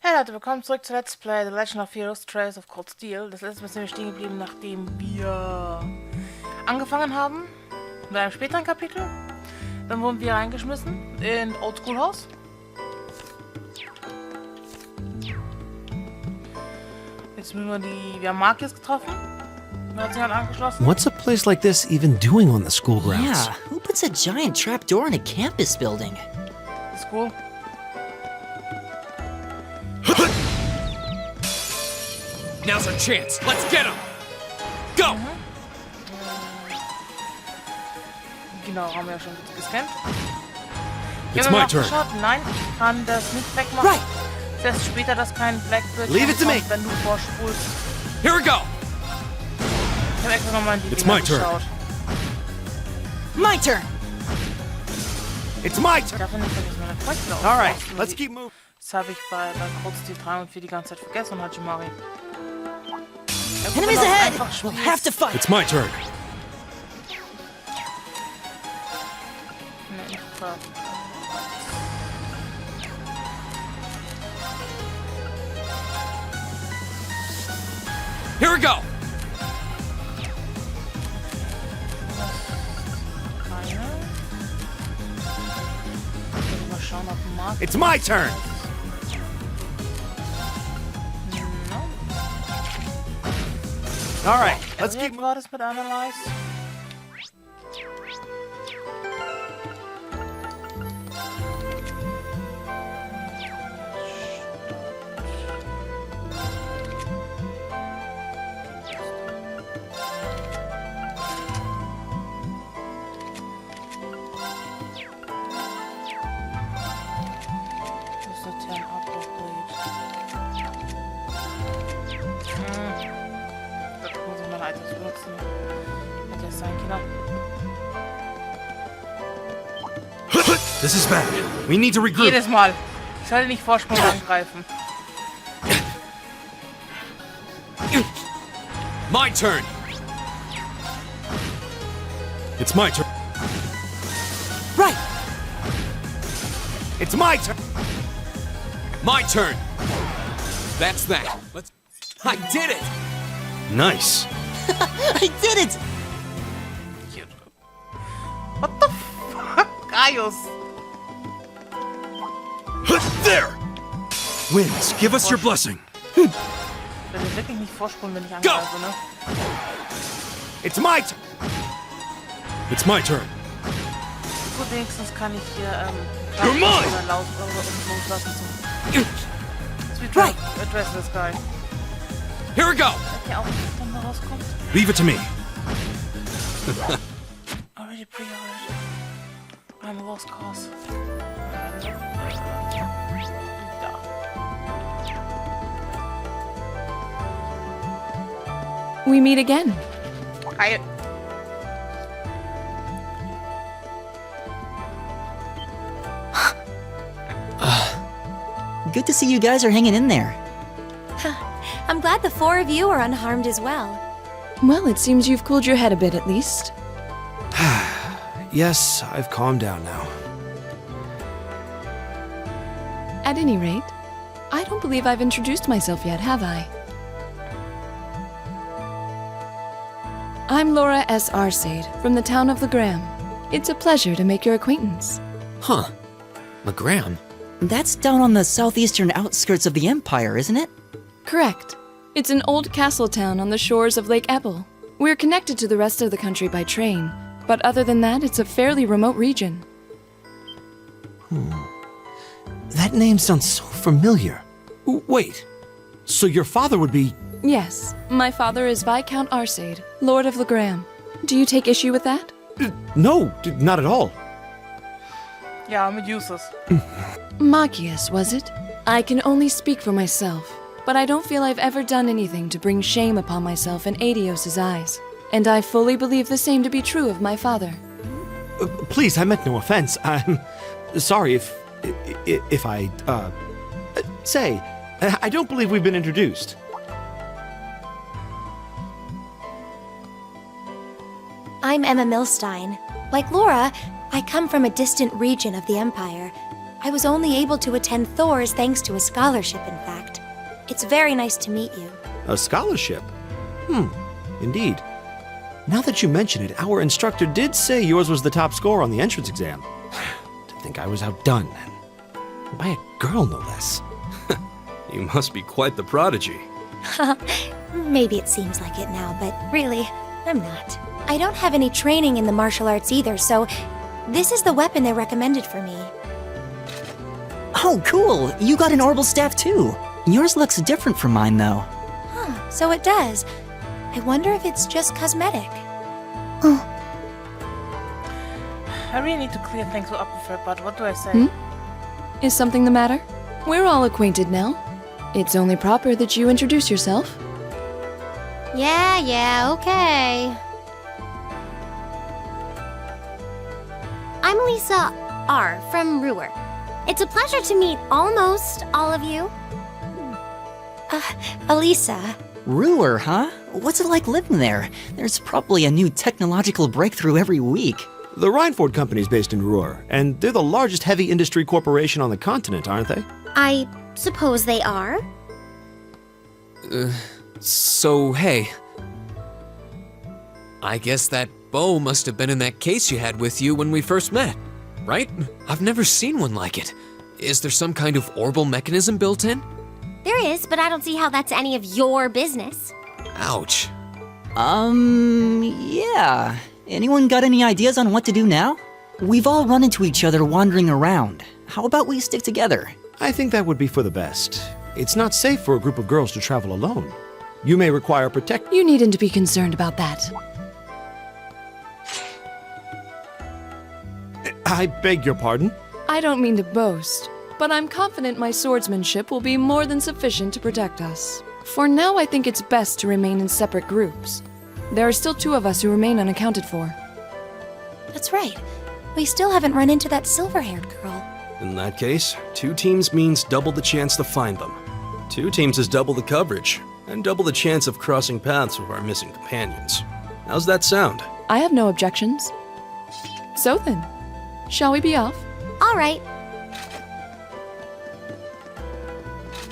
Hey Leute, willkommen zurück zu Let's Play The Legend of Heroes Trails of Cold Steel. Das letzte Mal sind wir stehen geblieben, nachdem wir angefangen haben. Mit einem späteren Kapitel. Dann wurden wir reingeschmissen in Oldschool Haus. Jetzt müssen wir haben Marcus getroffen. Wir haben sich halt angeschlossen. What's a place like this even doing on the school grounds? Yeah, who puts a giant trapdoor in a campus building? School. Now's our chance. Let's get him. Go. Genau, haben wir ja schon gescannt. It's my turn. Geschaut. Nein, ich kann das nicht wegmachen. Right. Erst später, dass kein Blackbird Leave it to me. kommt, wenn du vorspulst. Here we go. Ich habe extra nochmal in die It's Dinger my turn. geschaut. My turn! It's my Ich turn. darf ja nicht vergessen, meine Freunde All right, aufzupassen. let's keep moving. Das habe ich bei Cold Steel 3 und 4 die ganze Zeit vergessen, Hajimari. Ja, gut, Enemies wenn du ahead! einfach We'll spielst. have to fight! It's my turn. Nee, nicht klar. Here we go. Keine. Mal schauen, ob ein Markt. It's my turn. No. All right, let's keep Wie war das mit Analyze? Das ist jetzt ja ein Upgrade. Da muss ich meine Items benutzen. Hätte es sein können. This is bad. We need to regroup. Jedes Mal. Ich sollte nicht Vorsprung angreifen. My turn. It's my turn. Right! It's my turn. My turn. That's that. Let's. I did it. Nice. I did it! What the fuck? Gaius. There. Winds, give us your blessing. Ich werde wirklich nicht vorspulen, wenn ich angreife, ne? It's my turn. It's my turn. Gut, wenigstens kann ich hier, You're mine! oder loslassen zum... Sweet Right. Address this guy. Here we go. Wenn hier auch nicht dann mal rauskommt. Leave it to me. Already pre-ordered. I'm a lost cause. Da. We meet again. Geil. Good to see you guys are hanging in there. I'm glad the four of you are unharmed as well. Well, it seems you've cooled your head a bit at least. Yes, I've calmed down now. At any rate, I don't believe I've introduced myself yet, have I? I'm Laura S. Arcade, from the town of Legram. It's a pleasure to make your acquaintance. Huh. LeGram? That's down on the southeastern outskirts of the Empire, isn't it? Correct. It's an old castle town on the shores of Lake Ebble. We're connected to the rest of the country by train, but other than that, it's a fairly remote region. That name sounds so familiar. Wait. So your father would be... Yes, my father is Viscount Arcade, Lord of Legram. Do you take issue with that? No, not at all. Ja, mit Uses. Magius, was it? I can only speak for myself, but I don't feel I've ever done anything to bring shame upon myself in Adios's eyes. And I fully believe the same to be true of my father. Please, I meant no offense. I'm sorry if I, say, I don't believe we've been introduced. I'm Emma Milstein. Like Laura, I come from a distant region of the Empire. I was only able to attend Thor's thanks to a scholarship, in fact. It's very nice to meet you. A scholarship? Indeed. Now that you mention it, our instructor did say yours was the top score on the entrance exam. To think I was outdone, and by a girl no less. You must be quite the prodigy. Maybe it seems like it now, but really, I'm not. I don't have any training in the martial arts either, so this is the weapon they recommended for me. Oh, cool! You got an orbital staff too. Yours looks different from mine, though. Huh, so it does. I wonder if it's just cosmetic. I really need to clear things up with her, but what do I say? Is something the matter? We're all acquainted now. It's only proper that you introduce yourself. Yeah, okay. I'm Lisa R. from Ruhr. It's a pleasure to meet almost all of you. Elisa. Ruhr, huh? What's it like living there? There's probably a new technological breakthrough every week. The Reinford Company's based in Ruhr, and they're the largest heavy industry corporation on the continent, aren't they? I suppose they are. So, hey. I guess that bow must have been in that case you had with you when we first met, right? I've never seen one like it. Is there some kind of orbital mechanism built in? There is, but I don't see how that's any of your business. Ouch. Yeah. Anyone got any ideas on what to do now? We've all run into each other wandering around. How about we stick together? I think that would be for the best. It's not safe for a group of girls to travel alone. You may require protection. You needn't to be concerned about that. I beg your pardon? I don't mean to boast, but I'm confident my swordsmanship will be more than sufficient to protect us. For now, I think it's best to remain in separate groups. There are still 2 of us who remain unaccounted for. That's right. We still haven't run into that silver-haired girl. In that case, 2 teams means double the chance to find them. 2 teams is double the coverage, and double the chance of crossing paths with our missing companions. How's that sound? I have no objections. So then, shall we be off? All right.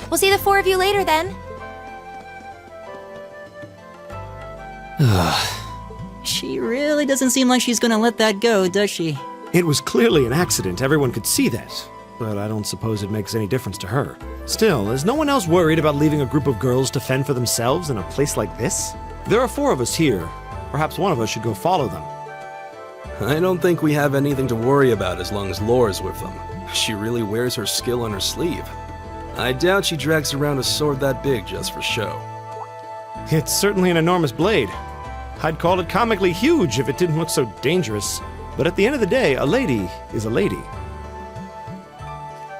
We'll see the 4 of you later, then. She really doesn't seem like she's gonna let that go, does she? It was clearly an accident, everyone could see that. But I don't suppose it makes any difference to her. Still, is no one else worried about leaving a group of girls to fend for themselves in a place like this? There are 4 of us here. Perhaps one of us should go follow them. I don't think we have anything to worry about as long as Laura's with them. She really wears her skill on her sleeve. I doubt she drags around a sword that big just for show. It's certainly an enormous blade. I'd call it comically huge if it didn't look so dangerous. But at the end of the day, a lady is a lady.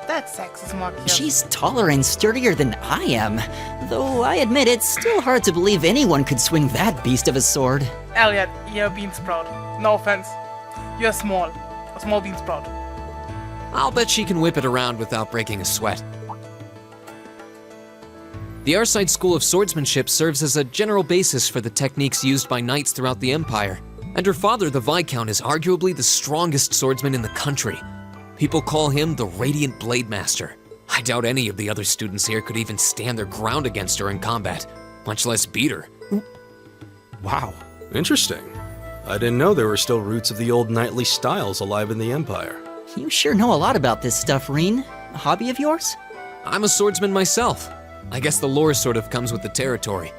That's sexist, Marcus. She's taller and sturdier than I am. Though I admit it's still hard to believe anyone could swing that beast of a sword. Elliot, you're a bean sprout. No offense. You're small. A small bean sprout. I'll bet she can whip it around without breaking a sweat. The Arside School of Swordsmanship serves as a general basis for the techniques used by knights throughout the Empire, and her father, the Viscount, is arguably the strongest swordsman in the country. People call him the Radiant Blade Master. I doubt any of the other students here could even stand their ground against her in combat, much less beat her. Wow. Interesting. I didn't know there were still roots of the old knightly styles alive in the Empire. You sure know a lot about this stuff, Reen. A hobby of yours? I'm a swordsman myself. I guess the lore sort of comes with the territory.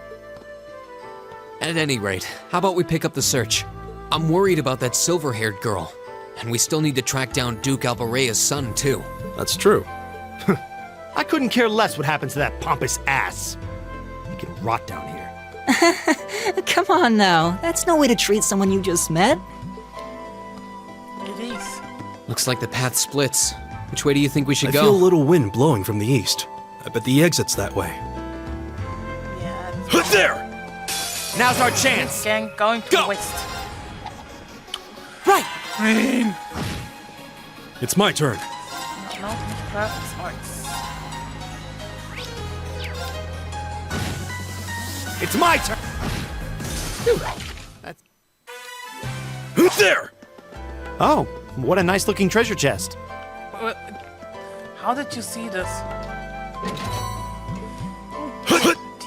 At any rate, how about we pick up the search? I'm worried about that silver-haired girl, and we still need to track down Duke Alvarea's son, too. That's true. I couldn't care less what happens to that pompous ass. He can rot down here. Come on now, that's no way to treat someone you just met. It is. Looks like the path splits. Which way do you think we should I go? feel a little wind blowing from the east. I bet the exit's that way. Yeah. There! Now's our chance! Gang going to the west. Right! Green. It's my turn. No, practice arts. It's my turn! There! Oh, what a nice looking treasure chest. How did you see this?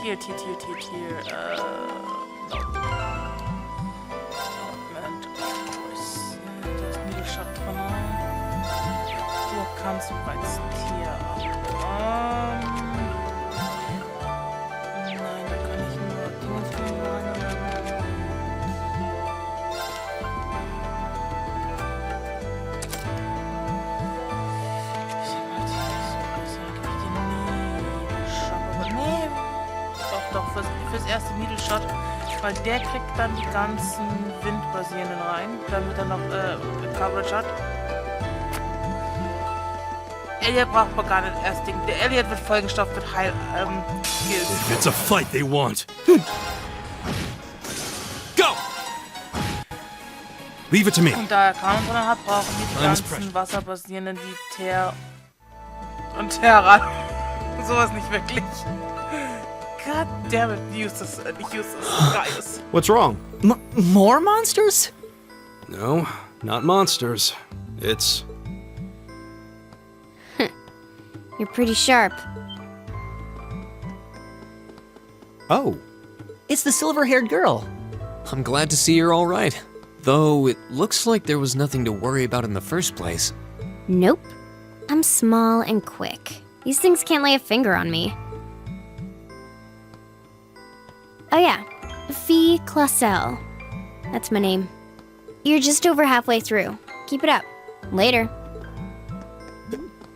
Tier. Moment. Da ist Niederschlag drin. Du kannst bereits Tier. Nein, da kann ich nur Dinge finden. Doch, fürs erste Needle Shot, weil der kriegt dann die ganzen Windbasierenden rein, damit er noch Coverage hat. Elliot braucht man gar nicht erst Ding. Der Elliot wird vollgestopft mit Heil Skills. If it's a fight they want. Go! Leave it to me. Und da er Kanon drin hat, brauchen wir die ganzen Wasserbasierenden wie Ter und Terra. Sowas nicht wirklich. God damn it, Eustace, guys. What's wrong? More monsters? No, not monsters. It's... You're pretty sharp. Oh. It's the silver-haired girl. I'm glad to see you're all right. Though it looks like there was nothing to worry about in the first place. Nope. I'm small and quick. These things can't lay a finger on me. Oh yeah, Fee Clausel. That's my name. You're just over halfway through. Keep it up. Later.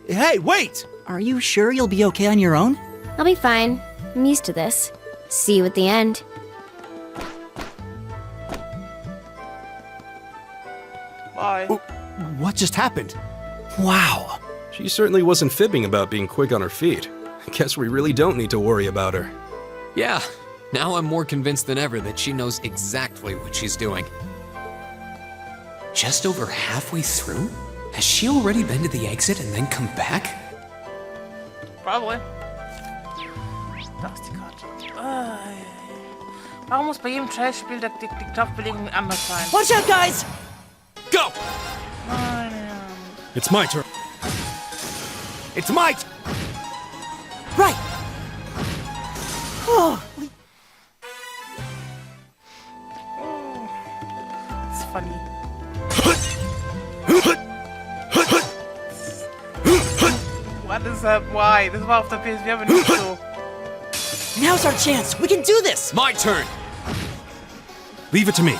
Hey, wait! Are you sure you'll be okay on your own? I'll be fine. I'm used to this. See you at the end. Bye. What just happened? Wow. She certainly wasn't fibbing about being quick on her feet. Guess we really don't need to worry about her. Yeah, now I'm more convinced than ever that she knows exactly what she's doing. Just over halfway through? Has she already been to the exit and then come back? Probably. Da ist die Karte. Warum muss bei jedem Trash-Spiel die Knopfbelegung anders sein? Watch out, guys! Go! It's my turn. It's my Right! Oh, It's funny. What is that? Why? Das war auf der PSP aber nicht so. now's our chance. We can do this. My turn! Leave it to me.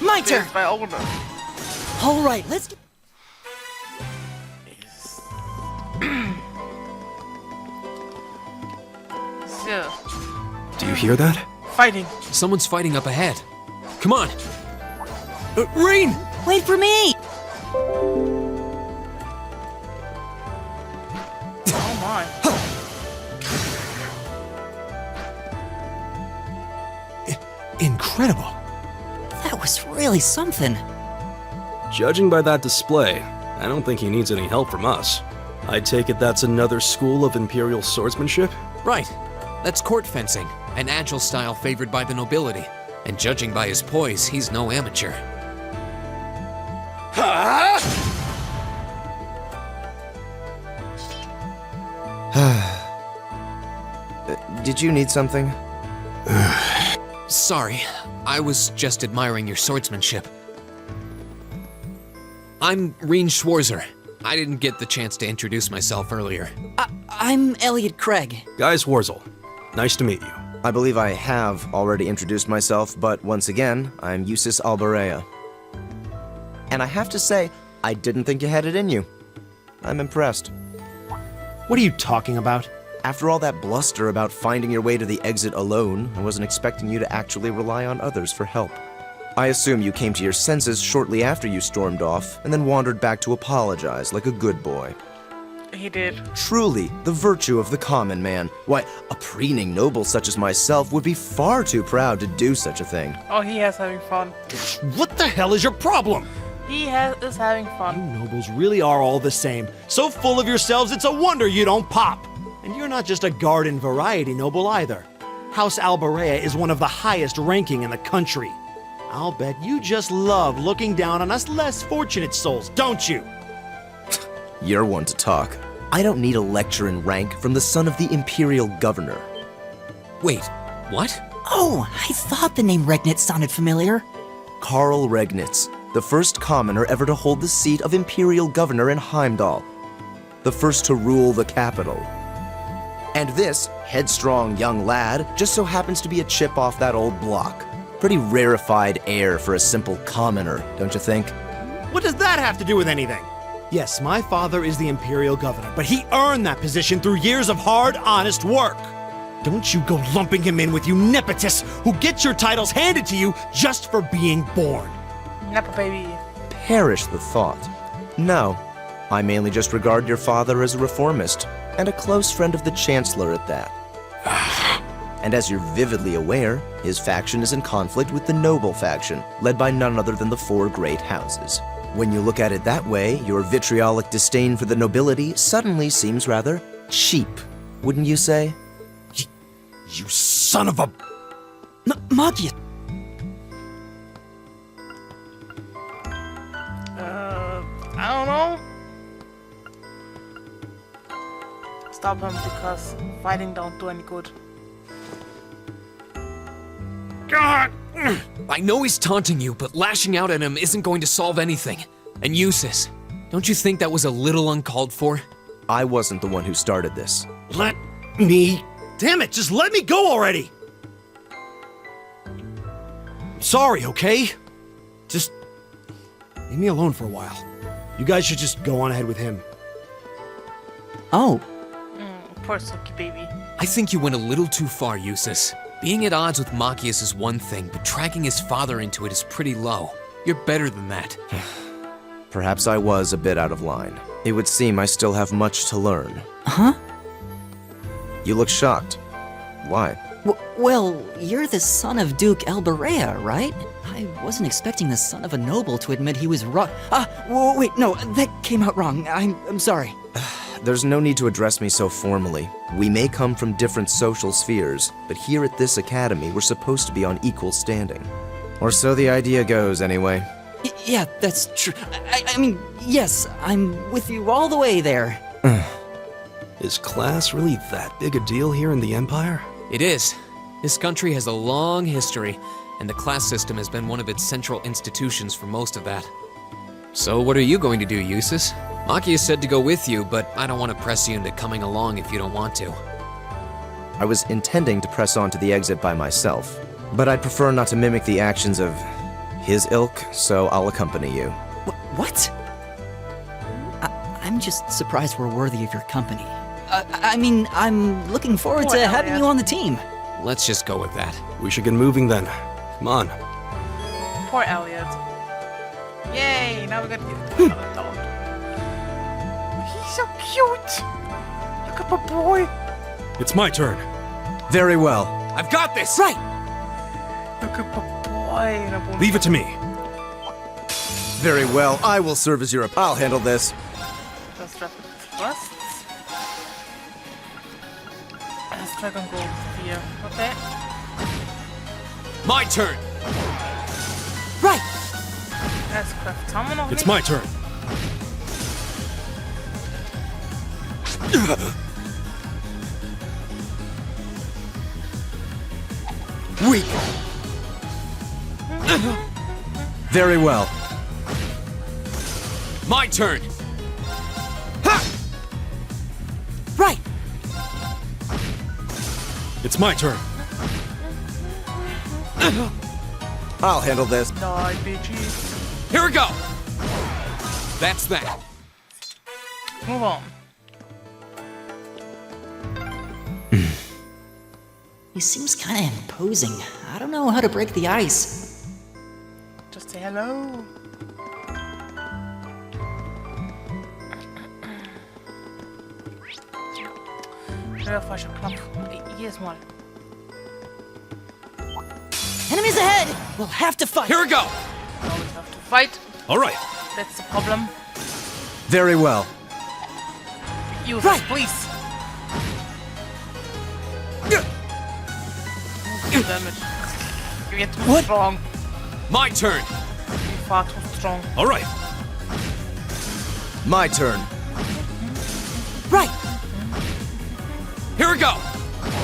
My turn. PSP auch nicht. All right, let's. So, Do you hear that? fighting. Someone's fighting up ahead. Come on! Rain, wait for me. Oh my. Incredible. That was really something. Judging by that display, I don't think he needs any help from us. I take it that's another school of Imperial swordsmanship? Right. That's court fencing, an agile style favored by the nobility. And judging by his poise, he's no amateur. Did you need something? Sorry, I was just admiring your swordsmanship. I'm Reen Schwarzer. I didn't get the chance to introduce myself earlier. I'm Elliot Craig. Guys Warzel, nice to meet you. I believe I have already introduced myself, but once again, I'm Eustace Alberea. And I have to say, I didn't think you had it in you. I'm impressed. What are you talking about? After all that bluster about finding your way to the exit alone, I wasn't expecting you to actually rely on others for help. I assume you came to your senses shortly after you stormed off, and then wandered back to apologize like a good boy. He did. Truly, the virtue of the common man. Why, a preening noble such as myself would be far too proud to do such a thing. Oh, he is having fun. What the hell is your problem? Is having You fun. nobles really are all the same. So full of yourselves, it's a wonder you don't pop. And you're not just a garden variety noble either. House Alberea is one of the highest ranking in the country. I'll bet you just love looking down on us less fortunate souls, don't you? You're one to talk. I don't need a lecture in rank from the son of the Imperial Governor. Wait, what? Oh, I thought the name Regnitz sounded familiar. Karl Regnitz, the first commoner ever to hold the seat of Imperial Governor in Heimdall. The first to rule the capital. And this headstrong young lad just so happens to be a chip off that old block. Pretty rarefied air for a simple commoner, don't you think? What does that have to do with anything? Yes, my father is the Imperial Governor, but he earned that position through years of hard, honest work. Don't you go lumping him in with you nepotists who get your titles handed to you just for being born. Nepo baby. Perish the thought. No, I mainly just regard your father as a reformist, and a close friend of the Chancellor at that. And as you're vividly aware, his faction is in conflict with the noble faction, led by none other than the four great houses. When you look at it that way, your vitriolic disdain for the nobility suddenly seems rather cheap, wouldn't you say? You son of a... Magia. I don't know. Stop him because fighting don't do any good. God! I know he's taunting you, but lashing out at him isn't going to solve anything. And Eustace, don't you think that was a little uncalled for? I wasn't the one who started this. Let me... Damn it, just let me go already! I'm sorry, okay? Just... leave me alone for a while. You guys should just go on ahead with him. Oh, Poor Suki baby. I think you went a little too far, Eustace. Being at odds with Machias is one thing, but dragging his father into it is pretty low. You're better than that. Perhaps I was a bit out of line. It would seem I still have much to learn. huh? You look shocked. Why? Well, you're the son of Duke Elberea, right? I wasn't expecting the son of a noble to admit he was wrong. Wait, no, that came out wrong. I'm sorry. There's no need to address me so formally. We may come from different social spheres, but here at this academy, we're supposed to be on equal standing. Or so the idea goes, anyway. Yeah, that's true. I mean, yes, I'm with you all the way there. Is class really that big a deal here in the Empire? It is. This country has a long history, and the class system has been one of its central institutions for most of that. So what are you going to do, Eustace? Machias said to go with you, but I don't want to press you into coming along if you don't want to. I was intending to press on to the exit by myself, but I'd prefer not to mimic the actions of his ilk, so I'll accompany you. What? I'm just surprised we're worthy of your company. I mean, I'm looking forward to having you on the team. Let's just go with that. We should get moving then. Come on. Poor Elliot. Yay! Now we got the dog. He's so cute. Look at my boy. It's my turn. Very well. I've got this! Right! Look at my boy. Leave it to me. Very well. I will serve as your... I'll handle this. Just drop it first. Let's try and go here. Okay. My turn! Right! Let's craft Hammer noch It's nicht. my turn. Weak. Very well. My turn! Right! It's my turn. I'll handle this. Die, bitches. Here we go! That's that. Move on. He seems kind of imposing. I don't know how to break the ice. Just say hello. Schneller falscher Knopf. Jedes Mal. Enemies ahead! We'll have to fight! Here we go! Always have to fight. All right. That's the problem. Very well. Use Right. it, please. Damage. You get too What? strong. My turn! You far too strong. All right. My turn. Here we go.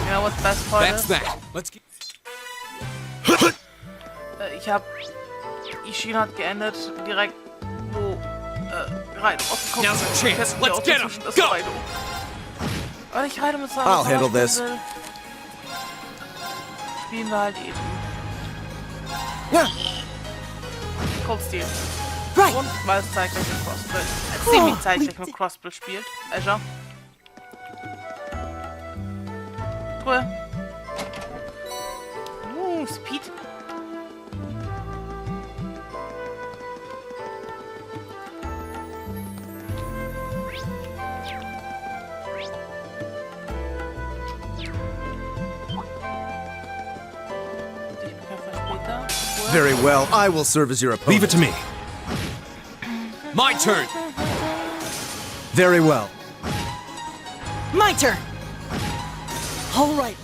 You know what the best part That's is? that. Let's get. Ich hab... Ishin hat geendet direkt, wo Raido aufgekommen Now's our ist. chance. Jetzt Let's auch get him. dazwischen ist Go. Raido. Weil ich Raido mit seinem I'll handle this. Spielen wir halt eben. Ja. Cold-Stil. Right. Und weil es zeitgleich mit Crossplay. Ziemlich zeitgleich mit Crossplay spielt. Azure. Cool. Speed. Very well, I will serve as your opponent. Leave it to me. My turn. Very well. My turn! Alright.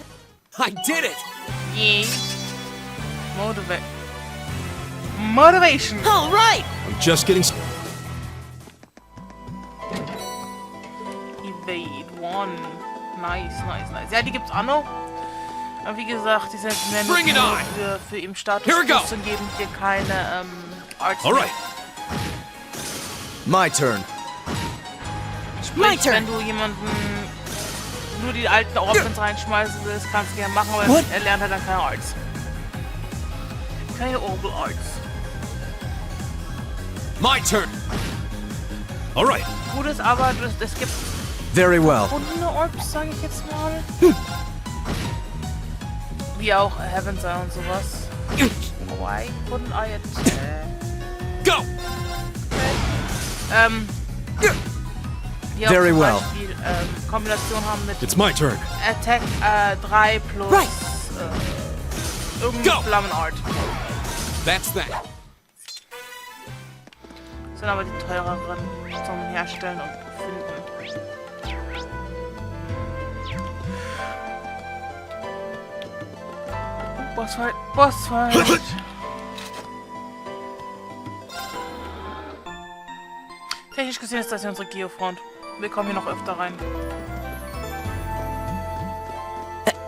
I did it. Yeah. Motivation. Alright! I'm just getting. Evade one. Nice. Ja, die gibt's auch noch. Aber wie gesagt, die sind mehr nur Bring it on. für im Status Here we go. und geben hier keine Arts. All right. My turn. My Sprich, turn. wenn du jemanden nur die alten Orphans reinschmeißen willst, kannst du gerne machen, aber What? er lernt halt dann keine Arts. Keine Orbal Arts. My turn. All right. Gut ist aber, es gibt Very well. gebundene Orbs, sage ich jetzt mal. Wie auch Heaven's Eye und sowas. Why couldn't I Go. die auch Very zum well. Beispiel Kombination haben mit It's my turn. Attack 3 plus Right. irgendeine Go. Flammenart. That's that. Sind aber die teureren zum Herstellen und Finden. Bossfight, Bossfight! Technisch gesehen ist das ja unsere Geofront. Wir kommen hier noch öfter rein.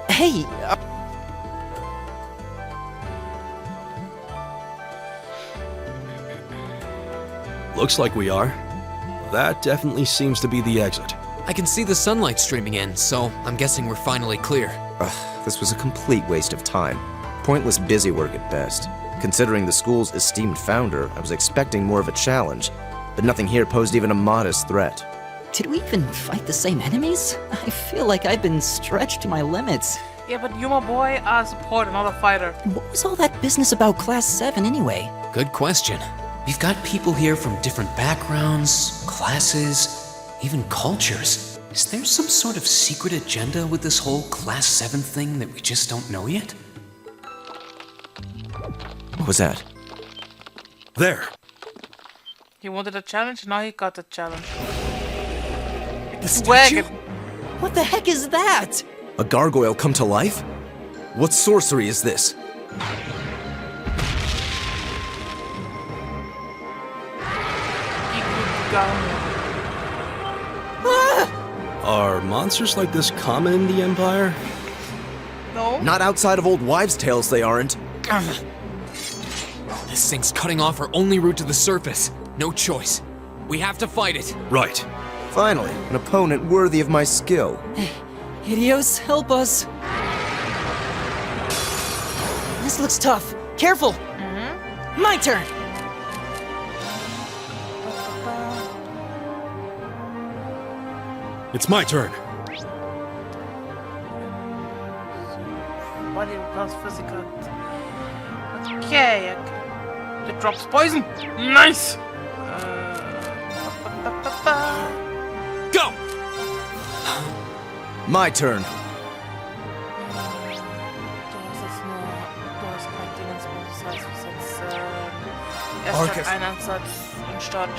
Hey, Looks like we are. That definitely seems to be the exit. I can see the sunlight streaming in, so I'm guessing we're finally clear. Ugh, this was a complete waste of time. Pointless busy work at best. Considering the school's esteemed founder, I was expecting more of a challenge, but nothing here posed even a modest threat. did we even fight the same enemies? I feel like I've been stretched to my limits. Yeah, but you, my boy, are support, not a fighter. What was all that business about Class 7 anyway? Good question. We've got people here from different backgrounds, classes, even cultures. Is there some sort of secret agenda with this whole Class 7 thing that we just don't know yet? What was that? There. He wanted a challenge, now he got a challenge. The Wagon. What the heck is that? A gargoyle come to life? What sorcery is this? Iglute Garmr. Are monsters like this common in the Empire? No? Not outside of old wives' tales, they aren't. This thing's cutting off our only route to the surface. No choice. We have to fight it. Right. Finally, an opponent worthy of my skill. Idios, help us. This looks tough. Careful. My turn. It's my turn. Body plus physical. Okay. It drops poison. Nice. Go. My turn. Du hast kein Dingensbuch, das heißt, wir setzen erst einen Ansatz anstatt.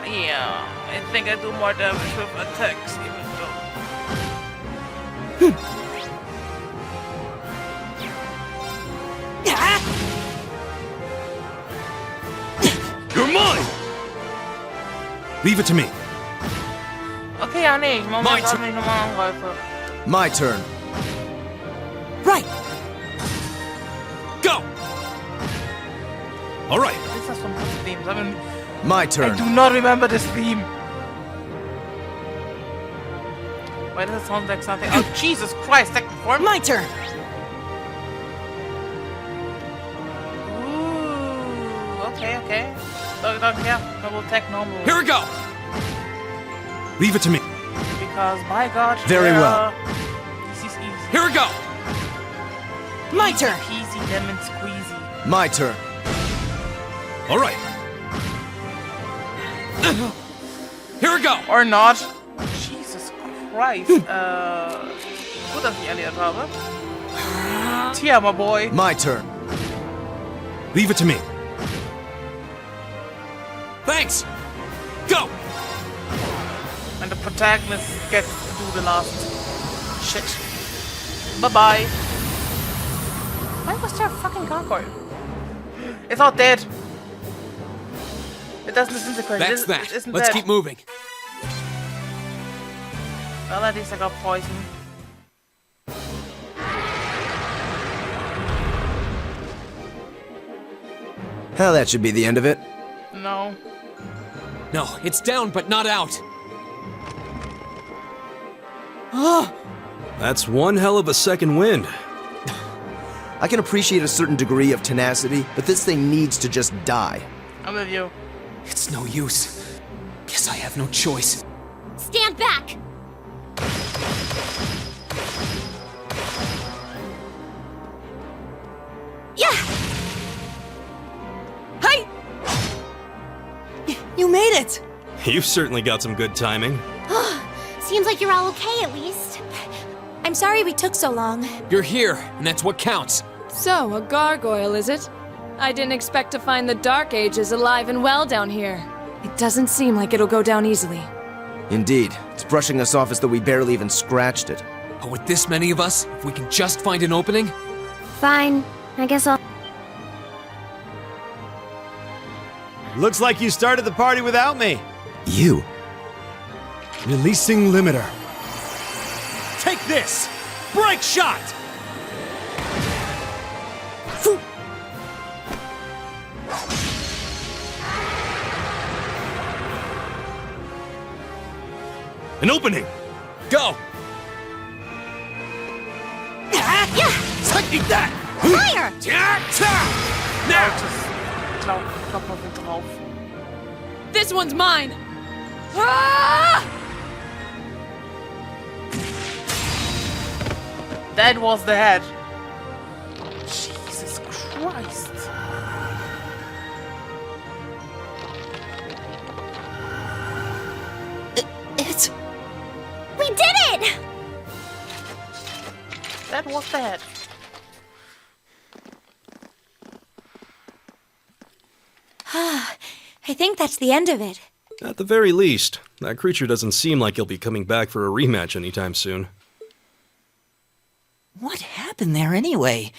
Yeah, I think I do more damage with attacks, even though. You're mine! Leave it to me. Okay, Jan, nicht. Ich mache My gerade turn. nicht nochmal angreife. My turn. Right! Go! All right. Was ist das für ein Theme? My I turn. do not remember this theme. Why does it sound like something? Oh, Jesus Christ, second form? My turn! Ooh, okay. Don't care. Normal attack, normal. Here we go. Leave it to me. Because, my God. Very well. This is easy. Here we go. My turn! Peasy lemon squeezy. My turn. All right. Here we go. Or not. Jesus Christ. Gut, dass ich erledigt habe. Tja, my boy. My turn. Leave it to me. Thanks. Go. And the protagonist gets to do the last shit. Bye-bye. Why was there a fucking gargoyle? It's not dead. It doesn't disintegrate. That's It that. isn't Let's dead. keep moving. Well, at least I got poison. Hell, that should be the end of it. No. No, it's down but not out. That's one hell of a second wind. I can appreciate a certain degree of tenacity, but this thing needs to just die. I'm with you. It's no use. Guess I have no choice. Stand back! Yeah! Hey! You made it! You've certainly got some good timing. Seems like you're all okay at least. I'm sorry we took so long. You're here, and that's what counts. So, a gargoyle, is it? I didn't expect to find the Dark Ages alive and well down here. It doesn't seem like it'll go down easily. Indeed, it's brushing us off as though we barely even scratched it. But with this many of us, if we can just find an opening, Fine. I guess I'll. Looks like you started the party without me. You? Releasing limiter. Take this! Break shot! An opening! go! Take that! Fire! Glaub mal mit drauf. This one's mine! Ah! That was the head. Jesus Christ. It's... We did it! That was the head. I think that's the end of it. At the very least, that creature doesn't seem like he'll be coming back for a rematch anytime soon. What happened there anyway?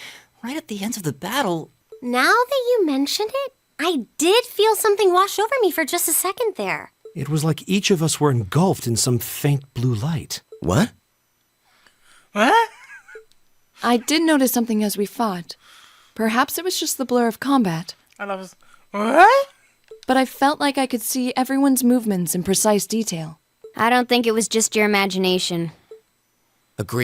Right at the end of the battle... Now that you mention it, I did feel something wash over me for just a second there. It was like each of us were engulfed in some faint blue light. What? What? I did notice something as we fought. Perhaps it was just the blur of combat. I love this. What? But I felt like I could see everyone's movements in precise detail. I don't think it was just your imagination. Agree.